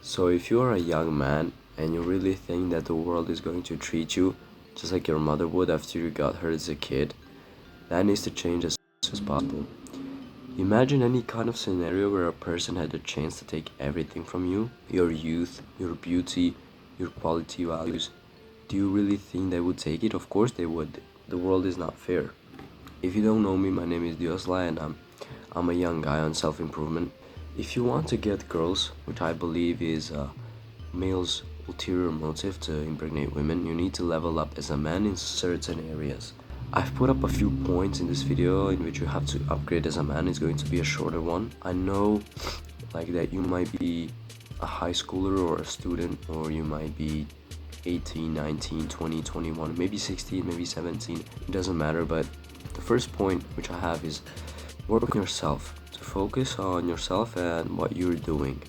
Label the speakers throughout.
Speaker 1: So if you are a young man and you really think that the world is going to treat you just like your mother would after you got hurt as a kid, that needs to change as soon as possible. Imagine any kind of scenario where a person had the chance to take everything from you, your youth, your beauty, your quality values. Do you really think they would take it? Of course they would. The world is not fair. If you don't know me, my name is Diosla and I'm a young guy on self-improvement. If you want to get girls, which I believe is male's ulterior motive to impregnate women, you need to level up as a man in certain areas. I've put up a few points in this video in which you have to upgrade as a man. It's going to be a shorter one. I know like that you might be a high schooler or a student, or you might be 18, 19, 20, 21, maybe 16, maybe 17. It doesn't matter, but the first point which I have is work on yourself. To focus on yourself and what you're doing.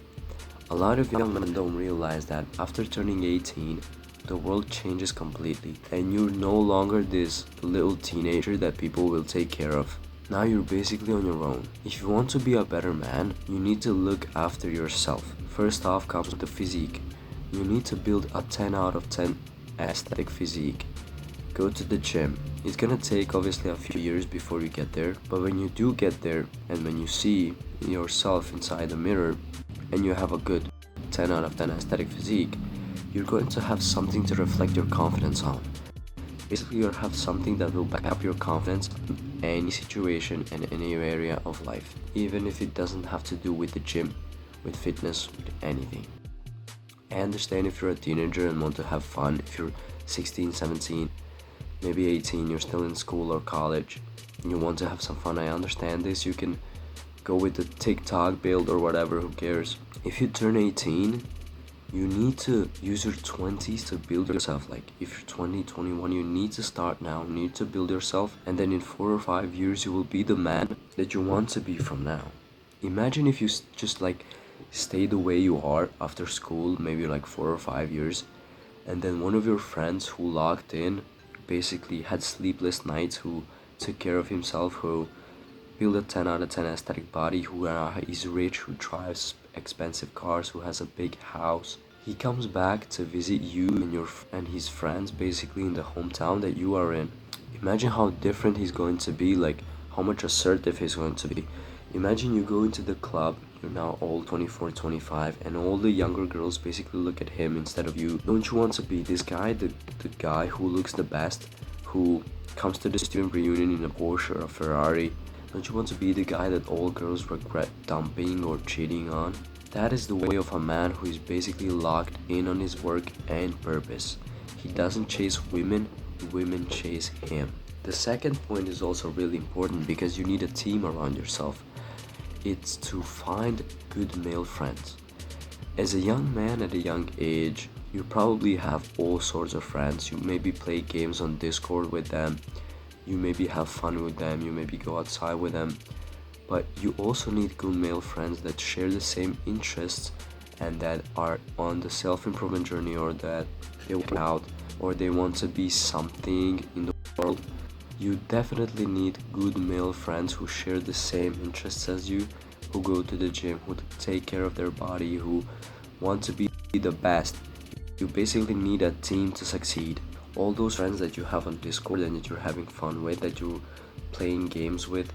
Speaker 1: A lot of young men don't realize that after turning 18, the world changes completely and you're no longer this little teenager that people will take care of. Now you're basically on your own. If you want to be a better man, you need to look after yourself. First off comes the physique. You need to build a 10 out of 10 aesthetic physique. Go to the gym. It's gonna take obviously a few years before you get there, but when you do get there and when you see yourself inside the mirror and you have a good 10 out of 10 aesthetic physique, you're going to have something to reflect your confidence on. Basically, you'll have something that will back up your confidence in any situation and any area of life, even if it doesn't have to do with the gym, with fitness, with anything. I understand if you're a teenager and want to have fun, if you're 16, 17, maybe 18, you're still in school or college, and you want to have some fun, I understand this. You can go with the TikTok build or whatever, who cares. If you turn 18, you need to use your 20s to build yourself. Like if you're 20, 21, you need to start now, you need to build yourself, and then in 4 or 5 years you will be the man that you want to be from now. Imagine if you just like stay the way you are after school, maybe like 4 or 5 years, and then one of your friends who locked in, basically had sleepless nights, who took care of himself, who built a 10 out of 10 aesthetic body, who is rich, who drives expensive cars, who has a big house. He comes back to visit you and his friends basically in the hometown that you are in. Imagine how different he's going to be, like how much assertive he's going to be. Imagine you go into the club, you're now all 24, 25, and all the younger girls basically look at him instead of you. Don't you want to be this guy, the guy who looks the best, who comes to the student reunion in a Porsche or a Ferrari? Don't you want to be the guy that all girls regret dumping or cheating on? That is the way of a man who is basically locked in on his work and purpose. He doesn't chase women, women chase him. The second point is also really important because you need a team around yourself. It's to find good male friends. As a young man at a young age, you probably have all sorts of friends. You maybe play games on Discord with them, you maybe have fun with them, you maybe go outside with them, but you also need good male friends that share the same interests and that are on the self-improvement journey, or that they work out, or they want to be something in the world. You definitely need good male friends who share the same interests as you, who go to the gym, who take care of their body, who want to be the best. You basically need a team to succeed. All those friends that you have on Discord and that you're having fun with, that you're playing games with,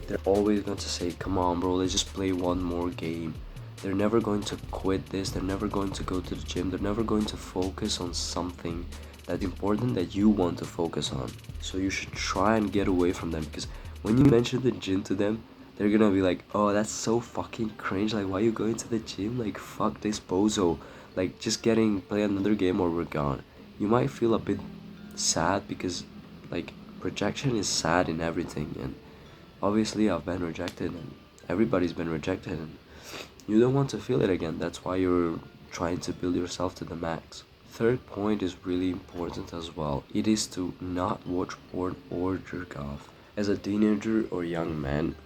Speaker 1: they're always going to say, come on bro, let's just play one more game. They're never going to quit this, they're never going to go to the gym, they're never going to focus on something that's important that you want to focus on. So you should try and get away from them, because when you mention the gym to them, they're gonna be like, oh, that's so fucking cringe, like why you going to the gym, like fuck this bozo, like just play another game or we're gone. You might feel a bit sad because like rejection is sad in everything, and obviously I've been rejected and everybody's been rejected, and you don't want to feel it again. That's why you're trying to build yourself to the max. Third point is really important as well. It is to not watch porn or jerk off. As a teenager or young man,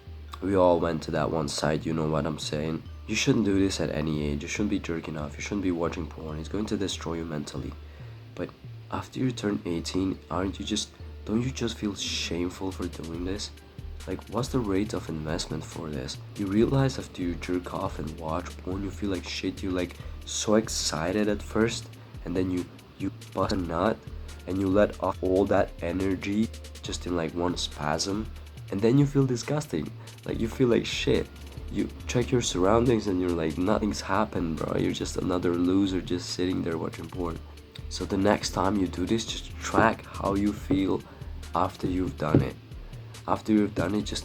Speaker 1: we all went to that one side, you know what I'm saying? You shouldn't do this at any age. You shouldn't be jerking off. You shouldn't be watching porn. It's going to destroy you mentally. But after you turn 18, don't you just feel shameful for doing this? Like, what's the rate of investment for this? You realize after you jerk off and watch porn, you feel like shit, you like so excited at first, and then you bust a nut and you let off all that energy just in like one spasm, and then you feel disgusting. Like you feel like shit. You check your surroundings and you're like, nothing's happened, bro. You're just another loser just sitting there watching porn. So the next time you do this, just track how you feel after you've done it. After you've done it, just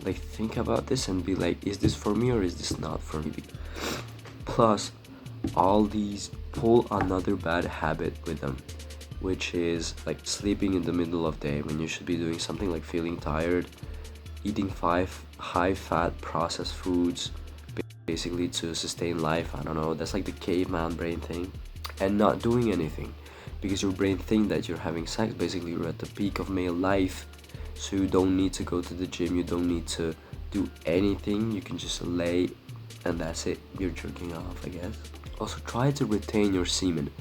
Speaker 1: like think about this and be like, is this for me or is this not for me? Plus, all these pull another bad habit with them, which is like sleeping in the middle of the day when you should be doing something, like feeling tired, eating 5 high-fat processed foods, basically to sustain life. I don't know, that's like the caveman brain thing. And not doing anything because your brain thinks that you're having sex. Basically, you're at the peak of male life, so you don't need to go to the gym, you don't need to do anything, you can just lay and that's it, you're jerking off, I guess. Also, try to retain your semen.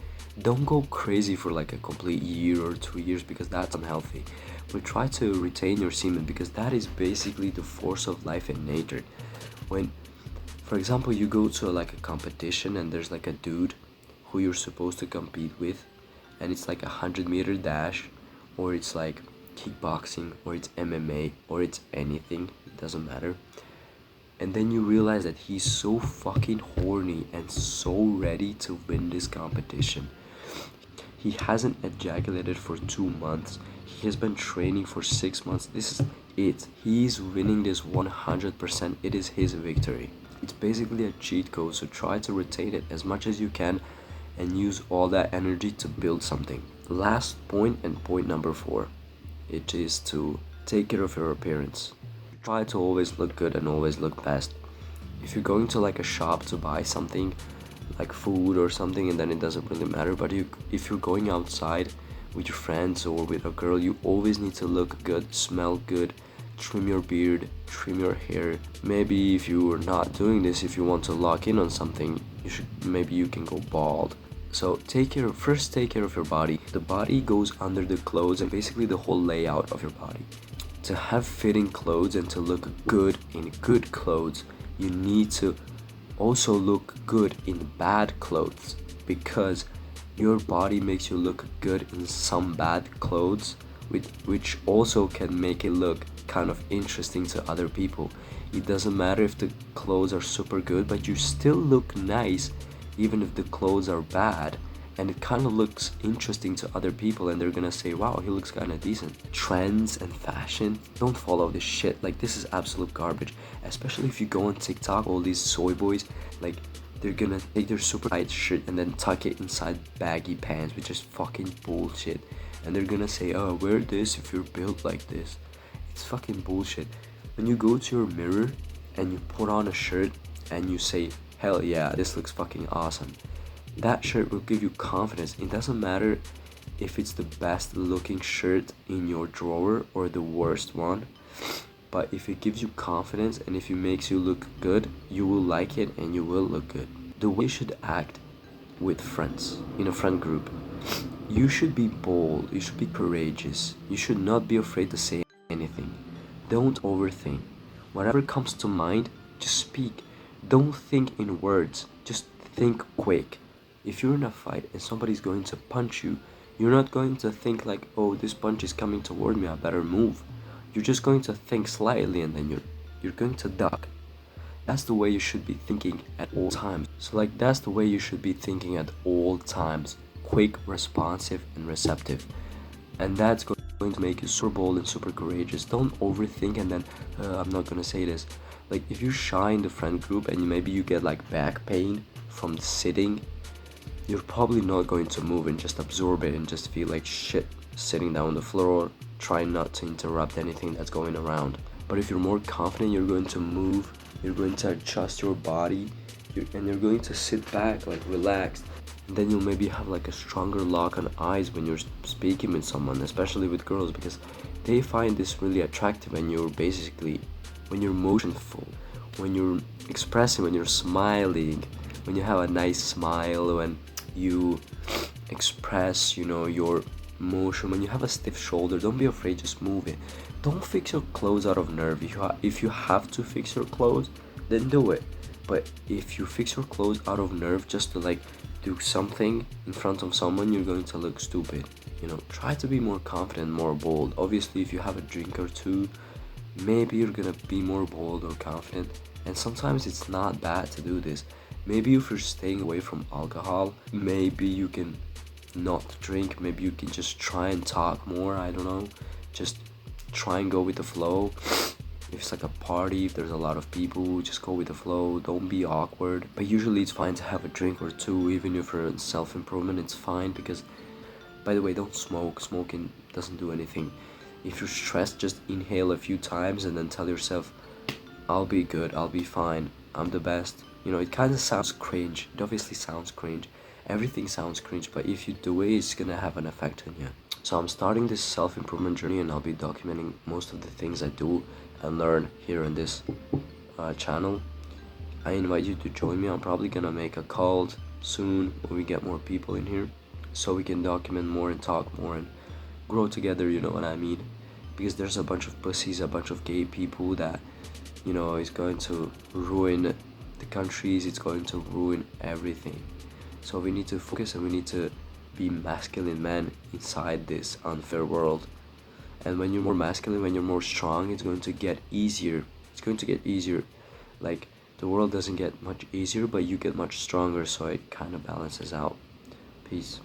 Speaker 1: Don't go crazy for like a complete year or 2 years because that's unhealthy, but try to retain your semen because that is basically the force of life in nature. When, for example, you go to like a competition and there's like a dude who you're supposed to compete with, and it's like 100-meter dash, or it's like kickboxing, or it's MMA, or it's anything, it doesn't matter. And then you realize that he's so fucking horny and so ready to win this competition. He hasn't ejaculated for 2 months. He has been training for 6 months. This is it. He's winning this 100%. It is his victory. It's basically a cheat code, so try to retain it as much as you can and use all that energy to build something. Last point, and point number 4, it is to take care of your appearance. Try to always look good and always look best. If you're going to like a shop to buy something like food or something, and then it doesn't really matter, but if you're going outside with your friends or with a girl, you always need to look good, smell good, trim your beard, trim your hair. Maybe if you are not doing this, if you want to lock in on something, maybe you can go bald. So take care of your body. The body goes under the clothes and basically the whole layout of your body. To have fitting clothes and to look good in good clothes, you need to also look good in bad clothes, because your body makes you look good in some bad clothes, which also can make it look kind of interesting to other people. It doesn't matter if the clothes are super good, but you still look nice even if the clothes are bad, and it kind of looks interesting to other people and they're gonna say, wow, he looks kind of decent. Trends and fashion, don't follow this shit. Like, this is absolute garbage, especially if you go on TikTok. All these soy boys, like, they're gonna take their super tight shirt and then tuck it inside baggy pants, which is fucking bullshit. And they're gonna say, oh, wear this if you're built like this. It's fucking bullshit. When you go to your mirror and you put on a shirt and you say, hell yeah, this looks fucking awesome, that shirt will give you confidence. It doesn't matter if it's the best looking shirt in your drawer or the worst one, but if it gives you confidence and if it makes you look good, you will like it and you will look good. The way you should act with friends, in a friend group, you should be bold, you should be courageous, you should not be afraid to say anything. Don't overthink. Whatever comes to mind, just speak. Don't think in words, just think quick. If you're in a fight and somebody's going to punch you, you're not going to think like, oh, this punch is coming toward me, I better move. You're just going to think slightly and then you're going to duck. That's the way you should be thinking at all times. So like, that's the way you should be thinking at all times. Quick, responsive, and receptive. And that's going to make you super bold and super courageous. Don't overthink and then, I'm not gonna say this. Like, if you're shy in the friend group and maybe you get like back pain from sitting, you're probably not going to move and just absorb it and just feel like shit sitting down on the floor, trying not to interrupt anything that's going around. But if you're more confident, you're going to move, you're going to adjust your body, and you're going to sit back like relaxed. And then you'll maybe have like a stronger lock on eyes when you're speaking with someone, especially with girls, because they find this really attractive when you're motionful, when you're expressing, when you're smiling, when you have a nice smile, when you express, your motion, when you have a stiff shoulder. Don't be afraid, just move it. Don't fix your clothes out of nerve. If you have to fix your clothes, then do it. But if you fix your clothes out of nerve just to like do something in front of someone, you're going to look stupid. You know, try to be more confident, more bold. Obviously, if you have a drink or two, maybe you're gonna be more bold or confident. And sometimes it's not bad to do this. Maybe if you're staying away from alcohol, maybe you can not drink. Maybe you can just try and talk more. I don't know. Just try and go with the flow. If it's like a party, if there's a lot of people, just go with the flow. Don't be awkward. But usually it's fine to have a drink or two, even if you're in self-improvement, it's fine because, by the way, don't smoke. Smoking doesn't do anything. If you're stressed, just inhale a few times and then tell yourself, I'll be good, I'll be fine, I'm the best. You know, it kind of sounds cringe. It obviously sounds cringe. Everything sounds cringe, but if you do it, it's gonna have an effect on you. So I'm starting this self-improvement journey and I'll be documenting most of the things I do and learn here on this channel. I invite you to join me. I'm probably gonna make a call soon when we get more people in here so we can document more and talk more and grow together, you know what I mean? Because there's a bunch of pussies, a bunch of gay people that, you know, is going to ruin the countries, it's going to ruin everything. So we need to focus and we need to be masculine men inside this unfair world. And when you're more masculine, when you're more strong, it's going to get easier. It's going to get easier. Like, the world doesn't get much easier, but you get much stronger, so it kind of balances out. Peace.